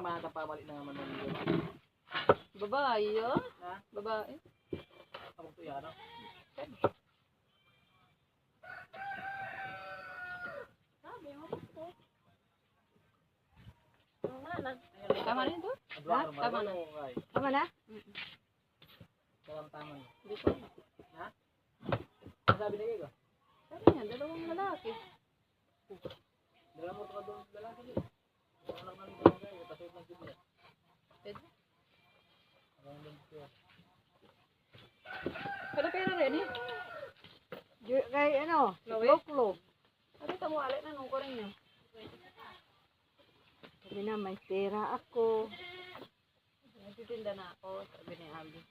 yung bata pamali na naman ng iyo. Babae yun? Ha? Babae? Ako to yan, no? Sabi mo po. Tama na ito? Ha? Tama na. Tama na? Tama. Hindi ko. Ha? Ano sabi na kayo? Sabi niya, dalawang lalaki. Dala mo ito ka doon lalaki din. Ako lang namin doon kayo. Pasok ng sila. Pwede. Ako lang doon siya. Kada pera rin eh. Kay ano? Chloe? Loklo. Sabi ka mo, alit na nung ko rin yun. Sabi na, may pera ako. Nagtitinda na ako, sabi ni Abby.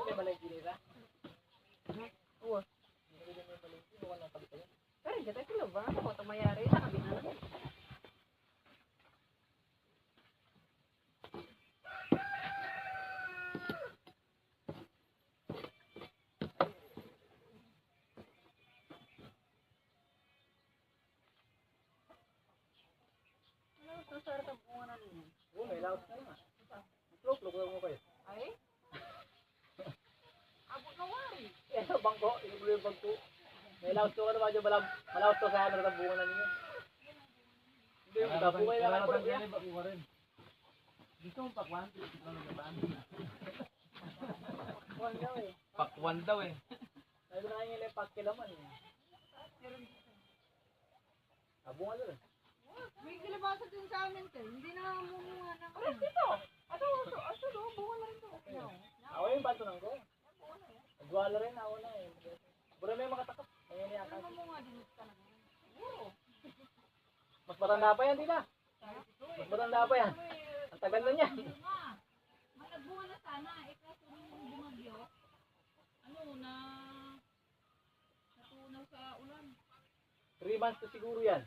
May malay ginira? Oo. Hindi ko may malay ginira. Wala pala tayo. Pero hindi tayo sila ba? Ano mo ito mayari? Sabi na lang. Sarap ang bunga na rin. Oo, may laos na lang. Klok mo kayo. Ay? Abot na wari. Eh, bangko. Inubulo yung bangko. May laos to ka naman dyan. Malaos to sa amin. Bunga na niyo. Hindi, magkabukay lang ako. Gusto mong pakwan? Pakwan daw eh. Pakwan daw eh. Sabi ko na kayo yung pakilaman eh. Bunga na rin. May kilabasa din sa amin to. Hindi na mamunga na. Ay, dito. Aso do, bunga na rin to. Ako yung bato nang ko. Nagwala rin ako na eh. Bura may mga takap. Ayun yung akal. Mamunga din ka na. Mas matanda pa yan, Tina. Mas matanda pa yan. Ang tagal na niya. Magbunga na sana. Kaso nung bumagyo, natunaw sa ulan. 3 months to siguro yan.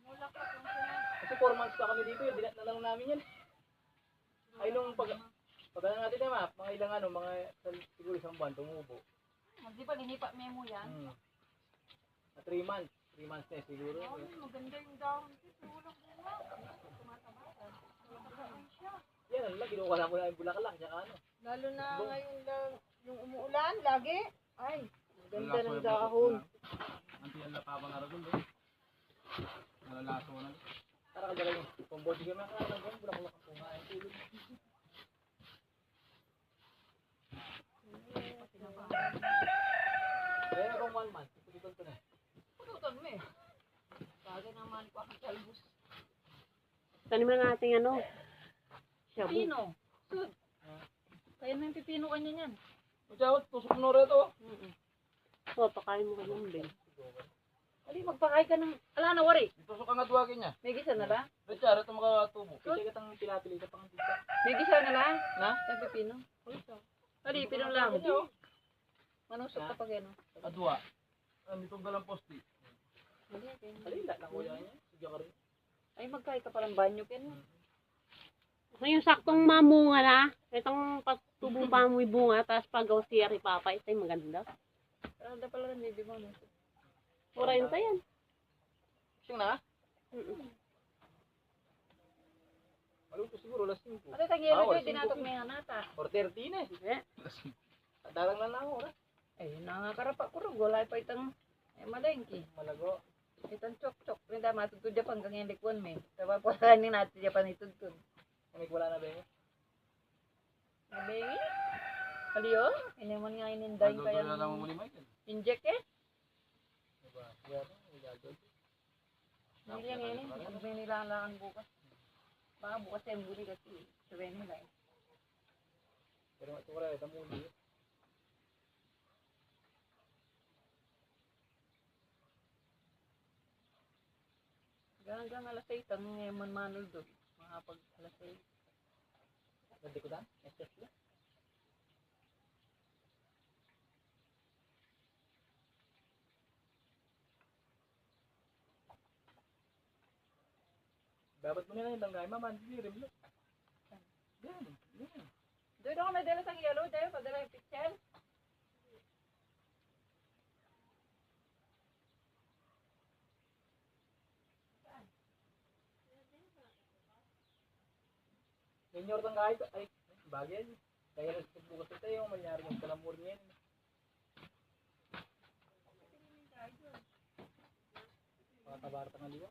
Wala ka kung sila. Kasi 4 months pa kami dito. Dinat na lang namin yan. Ay nung pagkala natin na map, mga ilang mga siguro isang buwan tumubo. Di ba linipa memo yan? 3 months. 3 months na siguro. Maganda yung dahon. Walang bunga. Tumataba. Yan, ano lang, kinukuha na mo na yung bulaklak. Tsaka ano. Lalo na ngayon lang yung umuulan lagi. Ay, ganda ng dahon. Anti yan lapabang araw doon eh. Nalalaso na. Tara ka dala yung pambodi ka mga kanang bulaklak ang punga. Yung tulog. Kaya na kung 1 month. Ipagitol ko na. Pututan mo eh. Bagay naman ko ang talbos. Taniman natin ano? Shabu. Pipino. Sud. Kaya may pipino kanya niyan. Masyawat, tusok mo rin ito. O, pakain mo ka ng Ben. Ali, magpakay ka ng... Ala na, wari. Itusok ang adwagin niya. May gisa na lang? Richard, ito makatubo. Kasi katang pilapili ka pang pizza. May gisa na lang? Na? Sa pipino. Ali, pino lang. Manusok ka pa gano. Adwa. Itong galang posti. Alila na kuya niya. Sige ka rin. Ay, magkay ka palang banyo, Ken. So, yung saktong mamunga na, itong pagtubo pa mo yung bunga, tapos pagaw siya kay Papa, ito yung maganda. Pero pala rin, baby mo. 40 yan. Siyang na? Mm-mm. Maluto siguro, last 5. Ate, tag-yelo dyan, dinatok may hanata. Or 30 na eh. Darang na lang ako. Ay, nangakarapa ko rin. Gulay pa itang malengki. Malago. Itang chok-chok. Rinda, matutudya pang ganyan likwan may. Sabay po sa kanin natin dya pa nitudtun. Kamig wala na ba yun? Nabengi? Aliyo? Inimon nga inindahin Nagdodo kaya na lang mo ni Michael. inject eh. Diba? Gagawin. Hindi yan yan eh. Pag may nilalaan bukas. Baka bukas yung buli kasi. Sabi nila eh. Pero ito ko rin, ito muli. Hanggang alas 8 ang ngayon manol doon. Mga pag alas 8. Ganda ko dan? SS lang. Dapat mo nila yung tanggay, mama, hindi rin mo. Yan, yan. Doon ako nadala sa yellow dahil padala yung picture. Minyor tang kahit, ay, bagay. Kaya nasa bukas ito yung manyari yung kalamur niyan. Mga tabarata ng liwa.